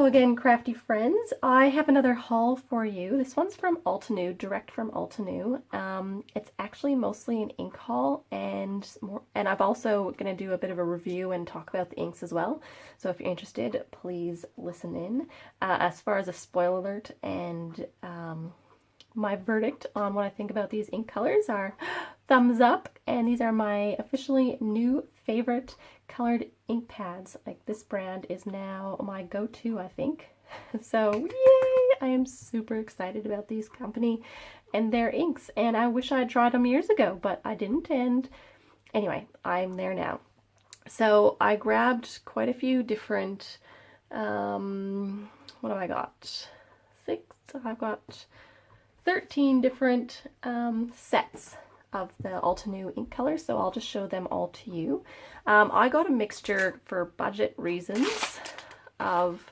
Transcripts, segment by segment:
Hello again, crafty friends. I have another haul for you. This one's from Altenew, direct from Altenew. It's actually mostly an ink haul, and I'm also going to do a bit of a review and talk about the inks as well. So if you're interested, please listen in. As far as a spoiler alert and my verdict on what I think about these ink colors are thumbs up, and these are my officially new favorite colored ink pads. Like, this brand is now my go-to, I think. So yay! I am super excited about these company and their inks, and I wish I'd tried them years ago, but I didn't, and anyway, I'm there now. So I grabbed quite a few different, what have I got? I've got 13 different sets of the Altenew ink colors, so I'll just show them all to you. I got a mixture for budget reasons of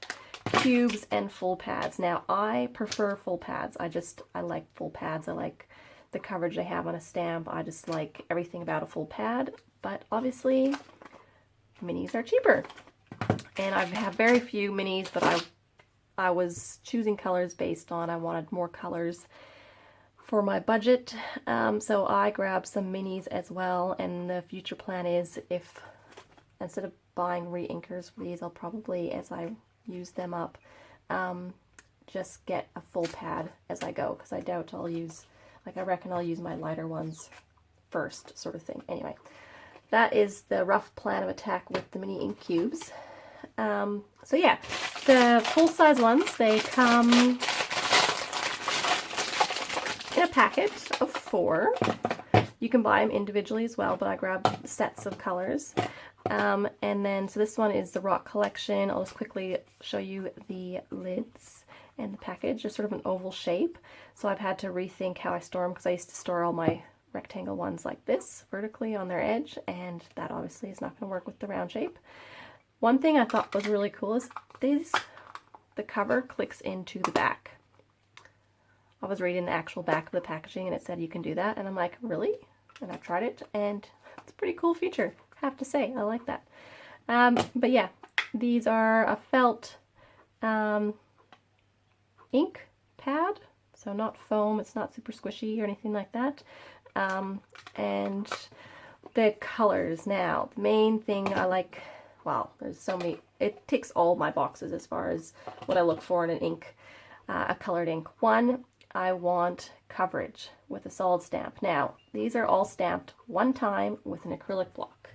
cubes and full pads. Now, I prefer full pads. I like full pads. I like the coverage they have on a stamp. I just like everything about a full pad, but obviously minis are cheaper. And I have very few minis, but I was choosing colors based on I wanted more colors for my budget, so I grabbed some minis as well, and the future plan is, if instead of buying re-inkers for these, I'll probably, as I use them up, just get a full pad as I go, because I doubt I'll use, like, I reckon I'll use my lighter ones first, sort of thing. Anyway, that is the rough plan of attack with the mini ink cubes. So yeah, the full-size ones, they come in a packet of 4. You can buy them individually as well, but I grabbed sets of colors. And then, so this one is the Rock Collection. I'll just quickly show you the lids and the package. They're sort of an oval shape, so I've had to rethink how I store them, because I used to store all my rectangle ones like this, vertically on their edge, and that obviously is not going to work with the round shape. One thing I thought was really cool is the cover clicks into the back. I was reading the actual back of the packaging and it said you can do that, and I'm like, really? And I tried it, and it's a pretty cool feature, I have to say. I like that. But yeah, these are a felt ink pad, so not foam, it's not super squishy or anything like that. And the colors, now, the main thing I like, well, there's so many, it ticks all my boxes as far as what I look for in an ink, a colored ink. One, I want coverage with a solid stamp. Now, these are all stamped one time with an acrylic block.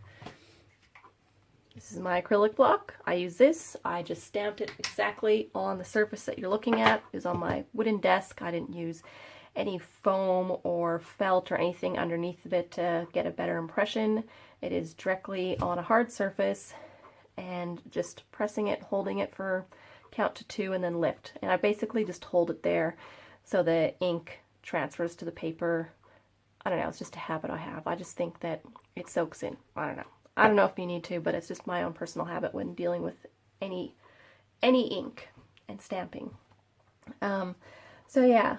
This is my acrylic block. I use this. I just stamped it exactly on the surface that you're looking at. It was on my wooden desk. I didn't use any foam or felt or anything underneath of it to get a better impression. It is directly on a hard surface, and just pressing it, holding it for count to 2, and then lift. And I basically just hold it there so the ink transfers to the paper. I don't know, it's just a habit I have. I just think that it soaks in. I don't know. I don't know if you need to, but it's just my own personal habit when dealing with any ink and stamping. So yeah,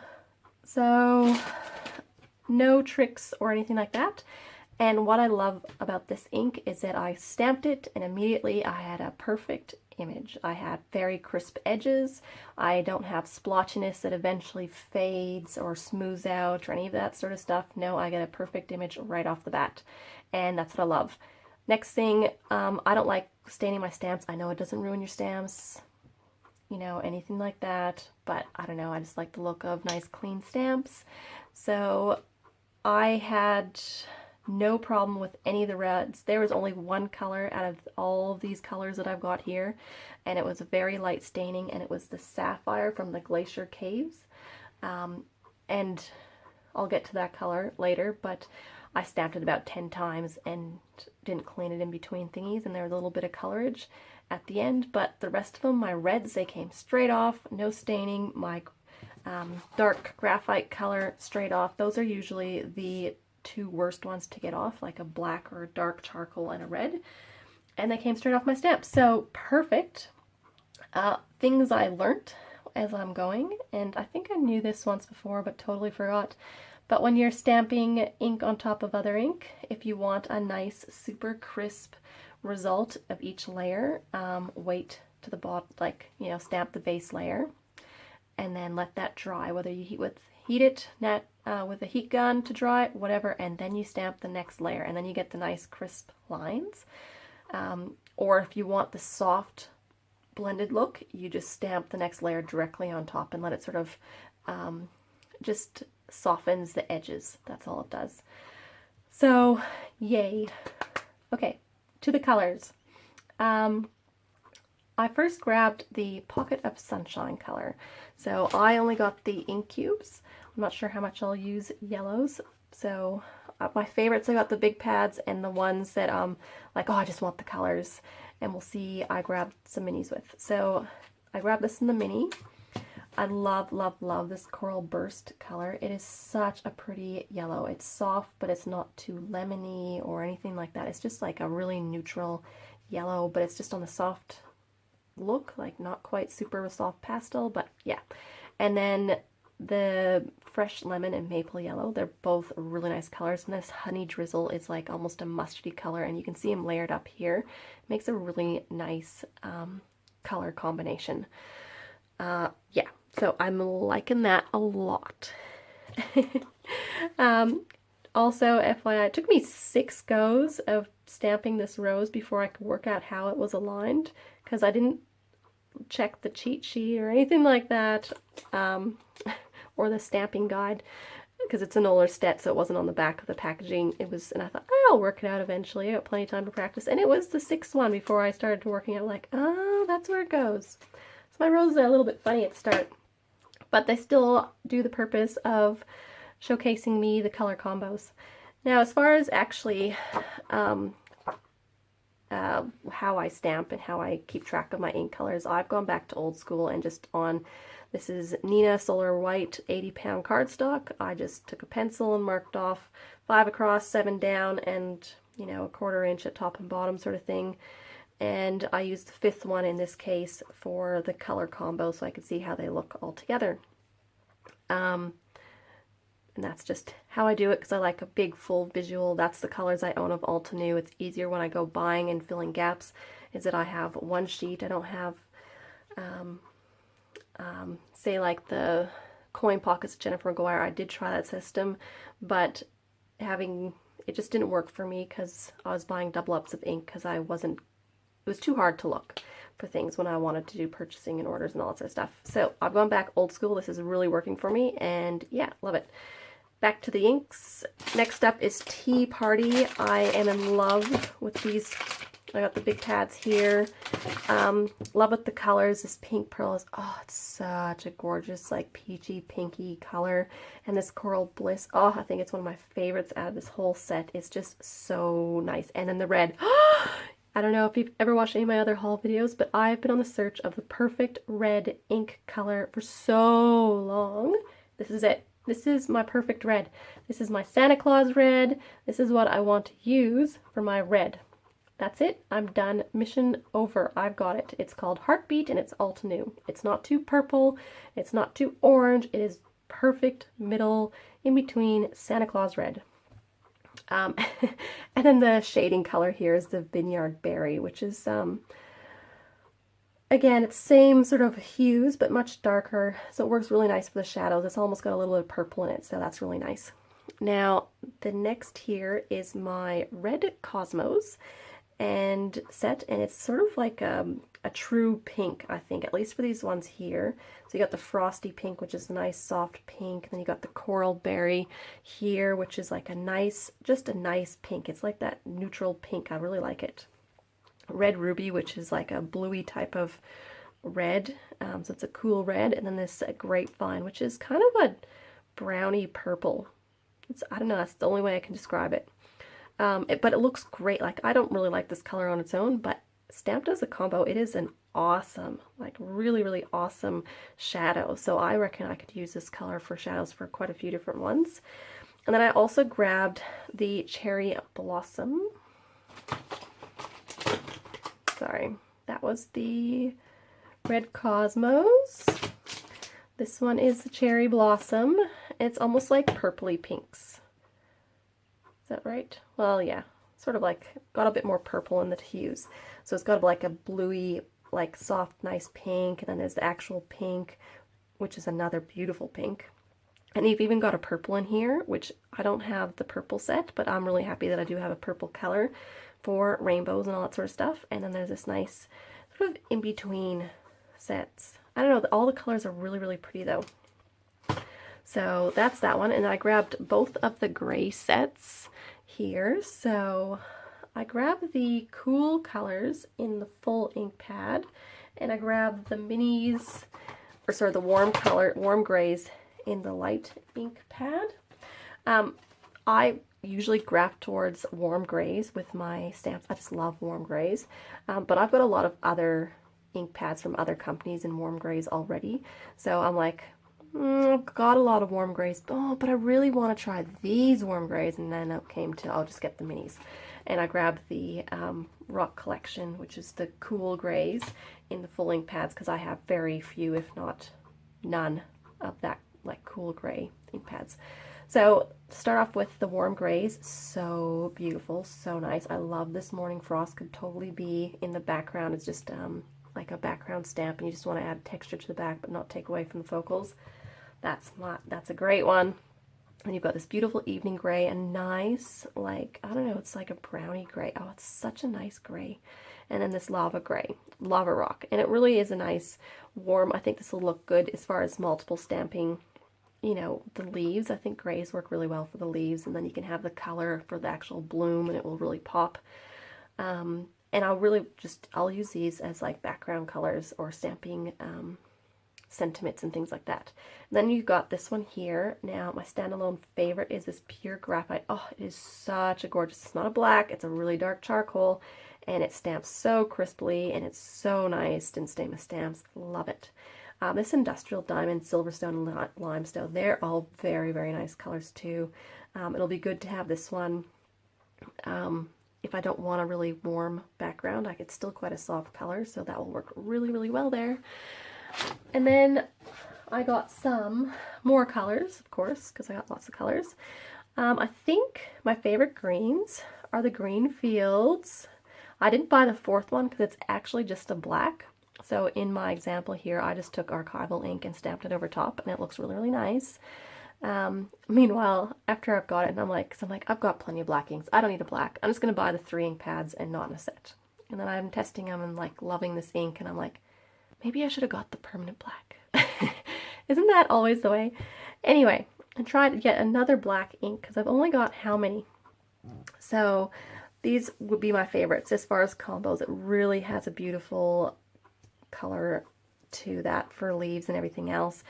so no tricks or anything like that. And what I love about this ink is that I stamped it and immediately I had a perfect image. I had very crisp edges. I don't have splotchiness that eventually fades or smooths out or any of that sort of stuff. No, I get a perfect image right off the bat. And that's what I love. Next thing, I don't like staining my stamps. I know it doesn't ruin your stamps, you know, anything like that, but I don't know, I just like the look of nice clean stamps. So I had no problem with any of the reds. There was only one color out of all of these colors that I've got here, and it was a very light staining, and it was the Sapphire from the Glacier Caves. And I'll get to that color later, but I stamped it about 10 times and didn't clean it in between thingies, and there was a little bit of colorage at the end, but the rest of them, my reds, they came straight off, no staining. My dark graphite color, straight off. Those are usually the 2 worst ones to get off, like a black or a dark charcoal and a red, and they came straight off my stamp. So perfect. Things I learnt as I'm going, and I think I knew this once before but totally forgot, but when you're stamping ink on top of other ink, if you want a nice super crisp result of each layer, wait to the bottom, like, you know, stamp the base layer, and then let that dry, whether you heat it with a heat gun to dry it, whatever, and then you stamp the next layer, and then you get the nice crisp lines. Or if you want the soft blended look, you just stamp the next layer directly on top and let it sort of just softens the edges. That's all it does. So, yay. Okay, to the colors. I first grabbed the Pocket of Sunshine color. So I only got the ink cubes. I'm not sure how much I'll use yellows. So my favorites, I got the big pads and the ones that like, oh, I just want the colors. And we'll see, I grabbed some minis with. So I grabbed this in the mini. I love, love, love this Coral Burst color. It is such a pretty yellow. It's soft, but it's not too lemony or anything like that. It's just like a really neutral yellow, but it's just on the soft look, like not quite super soft pastel, but yeah. And then the Fresh Lemon and Maple Yellow, they're both really nice colors, and this Honey Drizzle is like almost a mustardy color, and you can see them layered up here. It makes a really nice color combination. Yeah, so I'm liking that a lot. Also, FYI, it took me 6 goes of stamping this rose before I could work out how it was aligned, because I didn't check the cheat sheet or anything like that, or the stamping guide, because it's an older set, so it wasn't on the back of the packaging. It was, and I thought, oh, I'll work it out eventually. I got plenty of time to practice, and it was the 6th one before I started working out, like, oh, that's where it goes. So my roses are a little bit funny at the start, but they still do the purpose of showcasing me the color combos. Now, as far as actually how I stamp and how I keep track of my ink colors, I've gone back to old school and just on, this is Nina Solar White 80-pound cardstock. I just took a pencil and marked off 5 across, 7 down, and, you know, a 1/4 inch at top and bottom sort of thing. And I used the 5th one in this case for the color combo so I could see how they look all together. And that's just how I do it, because I like a big full visual. That's the colors I own of Altenew. It's easier when I go buying and filling gaps, is that I have one sheet. I don't have, say like the coin pockets of Jennifer Maguire. I did try that system, but it just didn't work for me because I was buying double ups of ink because it was too hard to look for things when I wanted to do purchasing and orders and all that sort of stuff. So I've gone back old school. This is really working for me, and yeah, love it. Back to the inks. Next up is Tea Party. I am in love with these. I got the big pads here. Love with the colors. This pink pearl is, oh, it's such a gorgeous, like peachy, pinky color. And this Coral Bliss, oh, I think it's one of my favorites out of this whole set. It's just so nice. And then the red. I don't know if you've ever watched any of my other haul videos, but I've been on the search of the perfect red ink color for so long. This is it. This is my perfect red. This is my Santa Claus red. This is what I want to use for my red. That's it. I'm done. Mission over. I've got it. It's called Heartbeat, and it's Altenew. It's not too purple. It's not too orange. It is perfect middle in between Santa Claus red. And then the shading color here is the Vineyard Berry, which is, again, it's same sort of hues, but much darker, so it works really nice for the shadows. It's almost got a little bit of purple in it, so that's really nice. Now, the next here is my Red Cosmos and set, and it's sort of like a true pink, I think, at least for these ones here. So you got the Frosty Pink, which is a nice soft pink, and then you got the Coral Berry here, which is like a nice, just a nice pink. It's like that neutral pink. I really like it. Red Ruby, which is like a bluey type of red, so it's a cool red, and then this Grapevine, which is kind of a browny purple. I don't know, that's the only way I can describe it. But it looks great. Like, I don't really like this color on its own, but stamped as a combo, it is an awesome, like really, really awesome shadow. So I reckon I could use this color for shadows for quite a few different ones. And then I also grabbed the Cherry Blossom. Sorry, that was the Red Cosmos. This one is the Cherry Blossom. It's almost like purpley pinks. Is that right? Well, yeah, sort of like, got a bit more purple in the hues. So it's got like a bluey like soft, nice pink, and then there's the actual pink, which is another beautiful pink. And you've even got a purple in here, which I don't have the purple set, but I'm really happy that I do have a purple color for rainbows and all that sort of stuff. And then there's this nice sort of in-between sets. I don't know, all the colors are really, really pretty though. So that's that one. And I grabbed both of the gray sets here. So I grabbed the cool colors in the full ink pad, and I grabbed the minis, or sorry, the warm grays in the light ink pad. I usually graph towards warm grays with my stamps. I just love warm grays. But I've got a lot of other ink pads from other companies in warm grays already. So I'm like, I've got a lot of warm grays, but I really want to try these warm grays. And then it came to, I'll just get the minis. And I grabbed the Rock Collection, which is the cool grays in the full ink pads, because I have very few, if not none, of that like cool gray ink pads. So start off with the warm grays. So beautiful, so nice. I love this Morning Frost. Could totally be in the background. It's just like a background stamp, and you just want to add texture to the back but not take away from the focals. That's a great one. And you've got this beautiful evening gray, and nice, like, I don't know, it's like a brownie gray. Oh, it's such a nice gray. And then this lava gray, lava rock. And it really is a nice warm, I think this will look good as far as multiple stamping, you know, the leaves. I think grays work really well for the leaves, and then you can have the color for the actual bloom and it will really pop. And I'll use these as like background colors or stamping sentiments and things like that. And then you've got this one here. Now my standalone favorite is this pure graphite. Oh, it is such a gorgeous, it's not a black, it's a really dark charcoal, and it stamps so crisply, and it's so nice in stainless stamps. Love it. This Industrial Diamond, Silverstone, and Limestone, they're all very, very nice colors too. It'll be good to have this one if I don't want a really warm background. It's still quite a soft color, so that will work really, really well there. And then I got some more colors, of course, because I got lots of colors. I think my favorite greens are the Green Fields. I didn't buy the fourth one because it's actually just a black. So in my example here, I just took archival ink and stamped it over top, and it looks really, really nice. Meanwhile, after I've got it, and I'm like, I've got plenty of black inks. I don't need a black. I'm just going to buy the 3 ink pads and not in a set. And then I'm testing them and like loving this ink, and I'm like, maybe I should have got the permanent black. Isn't that always the way? Anyway, I tried to get another black ink because I've only got how many? So these would be my favorites as far as combos. It really has a beautiful color to that for leaves and everything else.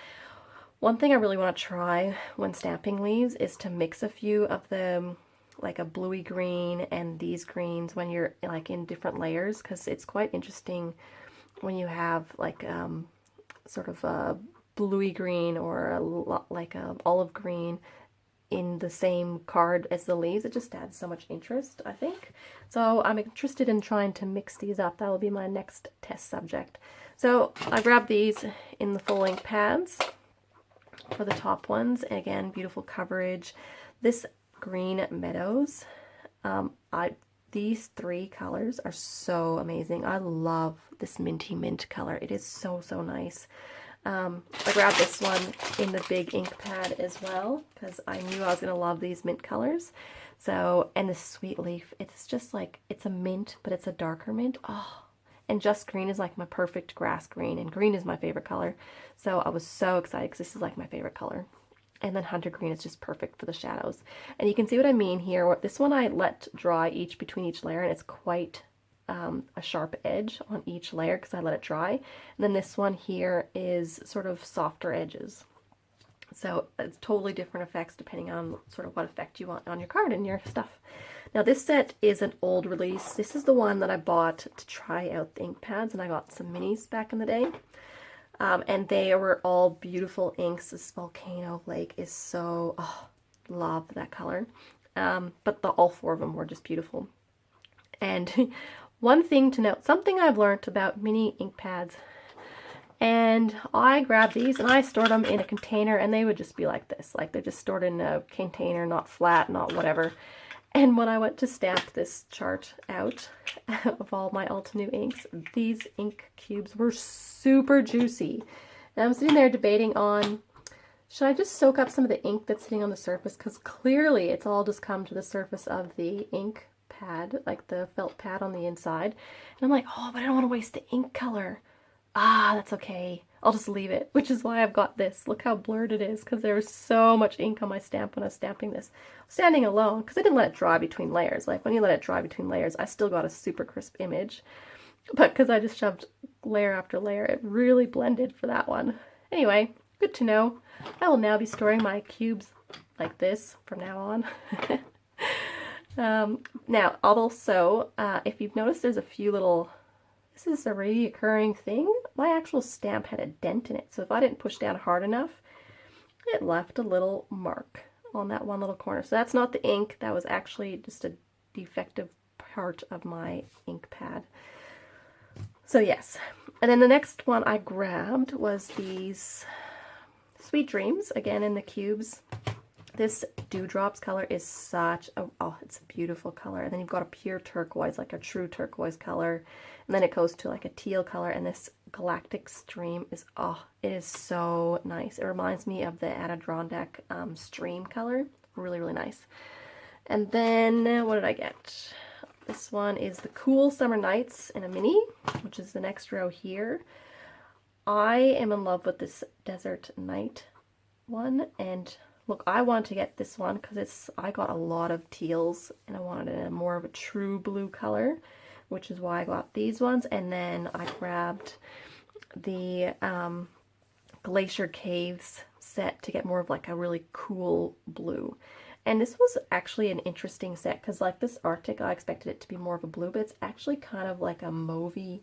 One thing I really want to try when stamping leaves is to mix a few of them, like a bluey green and these greens when you're like in different layers, because it's quite interesting when you have like sort of a bluey green or like a olive green in the same card as the leaves. It just adds so much interest, I think. So I'm interested in trying to mix these up. That will be my next test subject. So I grabbed these in the full ink pads for the top ones. Again, beautiful coverage. This green Meadows, these 3 colors are so amazing. I love this minty mint color. It is so, so nice. I grabbed this one in the big ink pad as well because I knew I was going to love these mint colors. So, and this Sweet Leaf, it's just like, it's a mint, but it's a darker mint. Oh, and Just Green is like my perfect grass green, and green is my favorite color. So I was so excited because this is like my favorite color. And then Hunter Green is just perfect for the shadows. And you can see what I mean here. This one I let dry between each layer, and it's quite a sharp edge on each layer because I let it dry. And then this one here is sort of softer edges. So it's totally different effects depending on sort of what effect you want on your card and your stuff. Now this set is an old release. This is the one that I bought to try out the ink pads, and I got some minis back in the day. And they were all beautiful inks. This Volcano Lake is so, love that color. But all 4 of them were just beautiful. And one thing to note, something I've learned about mini ink pads, and I grabbed these and I stored them in a container, and they would just be like this. Like they're just stored in a container, not flat, not whatever. And when I went to stamp this chart out of all my Altenew inks, these ink cubes were super juicy. And I'm sitting there debating on, should I just soak up some of the ink that's sitting on the surface? Because clearly it's all just come to the surface of the ink pad, like the felt pad on the inside. And I'm like, oh, but I don't want to waste the ink color. Ah, that's okay. I'll just leave it, which is why I've got this. Look how blurred it is, because there was so much ink on my stamp when I was stamping this. Standing alone, because I didn't let it dry between layers. Like, when you let it dry between layers, I still got a super crisp image. But because I just shoved layer after layer, it really blended for that one. Anyway, good to know. I will now be storing my cubes like this from now on. Now, also, if you've noticed, there's a few little... This is a reoccurring thing. My actual stamp had a dent in it, so if I didn't push down hard enough, it left a little mark on that one little corner. So that's not the ink, that was actually just a defective part of my ink pad. So yes, and then the next one I grabbed was these Sweet Dreams, again in the cubes. This Dewdrops color is such a, oh, it's a beautiful color. And then you've got a pure turquoise, like a true turquoise color. And then it goes to like a teal color. And this Galactic Stream is, oh, it is so nice. It reminds me of the Adirondack Stream color. Really, really nice. And then, what did I get? This one is the Cool Summer Nights in a mini, which is the next row here. I am in love with this Desert Night one, and look, I wanted to get this one because I got a lot of teals and I wanted a more of a true blue color, which is why I got these ones. And then I grabbed the Glacier Caves set to get more of like a really cool blue. And this was actually an interesting set because like this Arctic, I expected it to be more of a blue, but it's actually kind of like a mauvey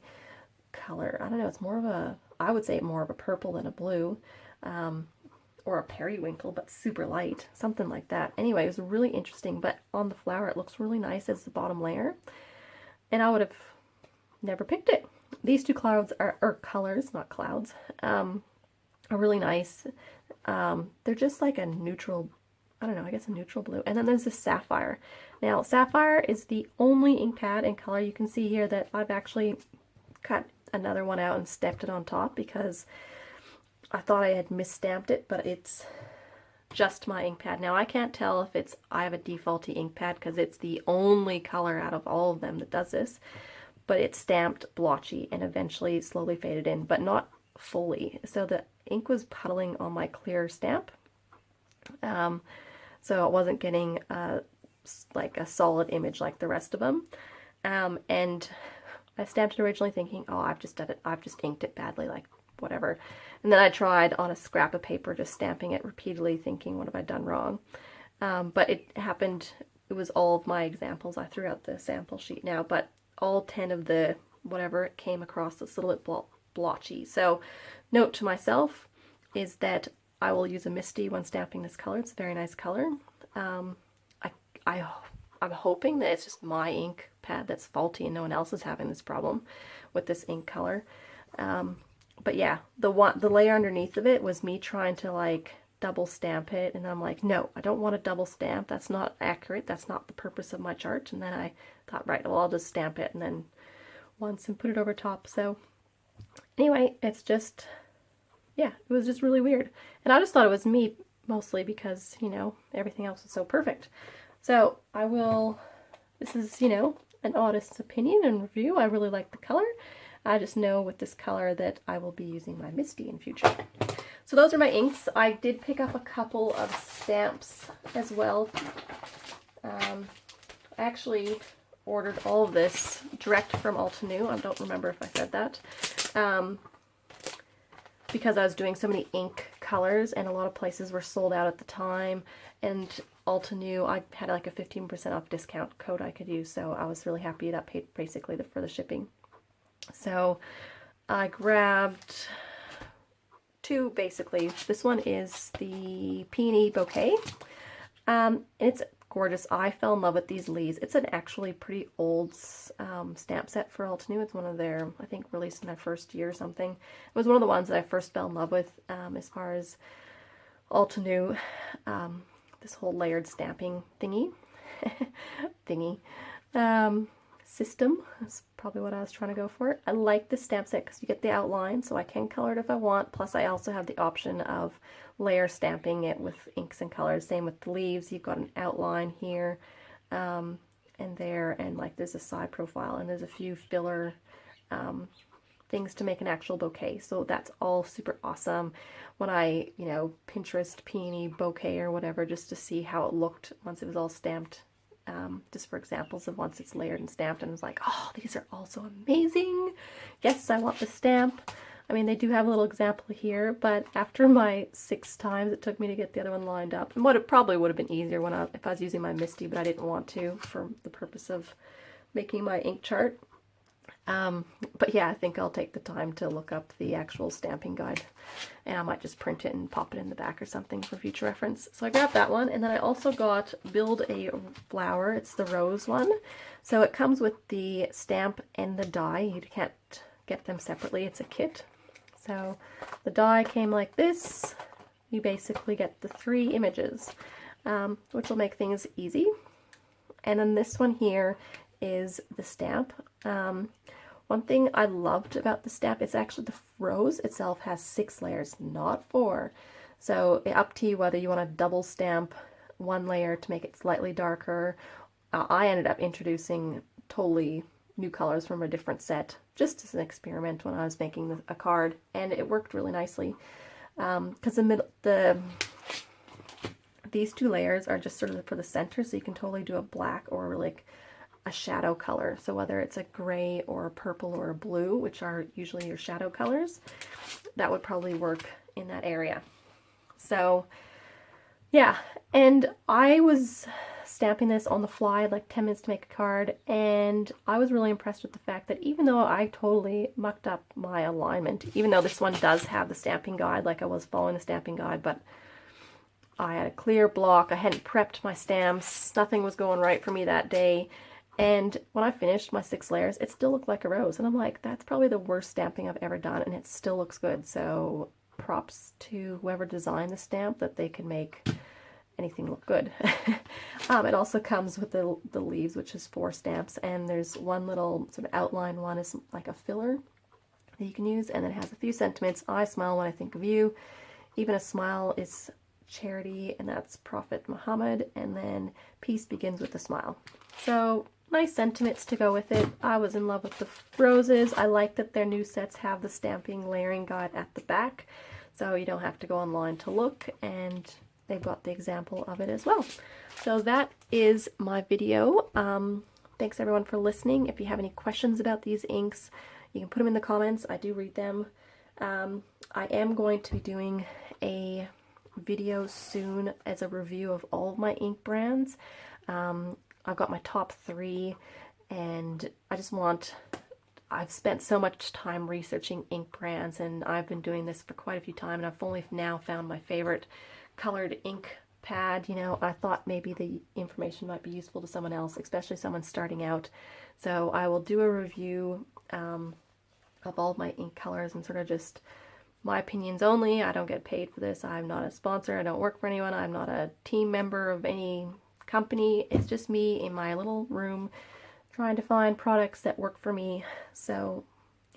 color. I don't know, it's more of a, I would say more of a purple than a blue. Or a periwinkle, but super light, something like that. Anyway, it was really interesting, but on the flower it looks really nice as the bottom layer, and I would have never picked it. These two clouds are, or colors, not clouds, are really nice. They're just like a neutral, I don't know, I guess a neutral blue. And then there's this Sapphire. Now, Sapphire is the only ink pad and color you can see here that I've actually cut another one out and stepped it on top because I thought I had misstamped it, but it's just my ink pad. Now I can't tell if it's, I have a defaulty ink pad because it's the only color out of all of them that does this, but it's stamped blotchy and eventually slowly faded in, but not fully. So the ink was puddling on my clear stamp. So it wasn't getting like a solid image like the rest of them. And I stamped it originally thinking, oh, I've just done it, I've just inked it badly, like whatever. And then I tried on a scrap of paper just stamping it repeatedly thinking, what have I done wrong? But it happened, it was all of my examples. I threw out the sample sheet now, but all 10 of the whatever came across this little bit blotchy. So note to myself is that I will use a Misty when stamping this color. It's a very nice color. I'm hoping that it's just my ink pad that's faulty and no one else is having this problem with this ink color. But yeah, the layer underneath of it was me trying to like double stamp it, and I'm like, no, I don't want to double stamp. That's not accurate. That's not the purpose of my chart. And then I thought, right, well, I'll just stamp it and then once and put it over top. So anyway, it's just, yeah, it was just really weird. And I just thought it was me mostly because, you know, everything else was so perfect. So I will, this is, you know, an honest opinion and review. I really like the color. I just know with this color that I will be using my Misty in future. So those are my inks. I did pick up a couple of stamps as well. I actually ordered all of this direct from Altenew. I don't remember if I said that. Because I was doing so many ink colors and a lot of places were sold out at the time. And Altenew, I had like a 15% off discount code I could use. So I was really happy that paid basically for the shipping. So I grabbed two basically. This one is the Peeny Bouquet. It's gorgeous. I fell in love with these leaves. It's an actually pretty old stamp set for Altenew. It's one of their, I think, released in their first year or something. It was one of the ones that I first fell in love with as far as Altenew, this whole layered stamping thingy. thingy. System is probably what I was trying to go for. I like the stamp set because you get the outline, so I can color it if I want. Plus I also have the option of layer stamping it with inks and colors. Same with the leaves. You've got an outline here and there, and like there's a side profile, and there's a few filler things to make an actual bouquet. So that's all super awesome. When I, you know, Pinterest Peeny Bouquet or whatever, just to see how it looked once it was all stamped, just for examples of once it's layered and stamped, and I was like, oh, these are all so amazing. Yes, I want the stamp. I mean, they do have a little example here, but after my 6 times it took me to get the other one lined up, and what it probably would have been easier when if I was using my Misty, but I didn't want to for the purpose of making my ink chart. But yeah, I think I'll take the time to look up the actual stamping guide, and I might just print it and pop it in the back or something for future reference. So I grabbed that one, and then I also got Build a Flower. It's the rose one. So it comes with the stamp and the die. You can't get them separately. It's a kit. So the die came like this. You basically get the 3 images, which will make things easy. And then this one here is the stamp. One thing I loved about the stamp, it's actually the rose itself has 6 layers, not 4. So up to you whether you want to double stamp 1 layer to make it slightly darker. I ended up introducing totally new colors from a different set, just as an experiment when I was making a card, and it worked really nicely. Because these 2 layers are just sort of for the center, so you can totally do a black or like a shadow color. So whether it's a gray or a purple or a blue, which are usually your shadow colors, that would probably work in that area. So yeah, and I was stamping this on the fly. I had like 10 minutes to make a card, and I was really impressed with the fact that even though I totally mucked up my alignment, even though this one does have the stamping guide, like I was following the stamping guide, but I had a clear block, I hadn't prepped my stamps, nothing was going right for me that day. And when I finished my 6 layers, it still looked like a rose. And I'm like, that's probably the worst stamping I've ever done, and it still looks good. So props to whoever designed the stamp that they can make anything look good. It also comes with the leaves, which is 4 stamps. And there's one little sort of outline one is like a filler that you can use. And then it has a few sentiments. I smile when I think of you. Even a smile is charity, and that's Prophet Muhammad. And then peace begins with a smile. So nice sentiments to go with it. I was in love with the roses. I like that their new sets have the stamping layering guide at the back, so you don't have to go online to look, and they've got the example of it as well. So that is my video. Thanks everyone for listening. If you have any questions about these inks, you can put them in the comments. I do read them. I am going to be doing a video soon as a review of all of my ink brands. I've got my top 3, and I've spent so much time researching ink brands, and I've been doing this for quite a few times, and I've only now found my favorite colored ink pad. You know, I thought maybe the information might be useful to someone else, especially someone starting out. So I will do a review of all of my ink colors, and sort of just my opinions only. I don't get paid for this. I'm not a sponsor. I don't work for anyone. I'm not a team member of any company. It's just me in my little room trying to find products that work for me. So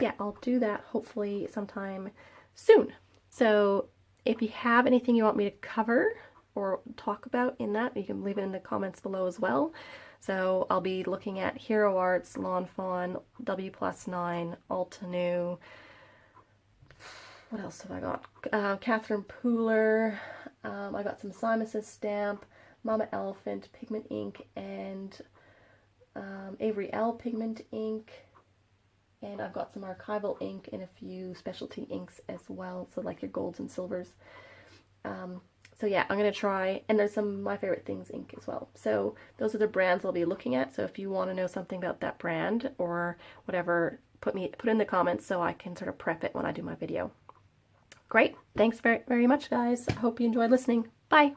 yeah, I'll do that hopefully sometime soon. So if you have anything you want me to cover or talk about in that, you can leave it in the comments below as well. So I'll be looking at Hero Arts, Lawn Fawn, W+9, Altenew. What else have I got? Catherine Pooler. I got some Simon's stamp, Mama Elephant pigment ink, and Avery L pigment ink, and I've got some archival ink and a few specialty inks as well, so like your golds and silvers. So yeah, I'm gonna try, and there's some of my favorite things ink as well. So those are the brands I'll be looking at. So if you want to know something about that brand or whatever, put in the comments so I can sort of prep it when I do my video. Great, thanks very, very much guys. I hope you enjoyed listening. Bye.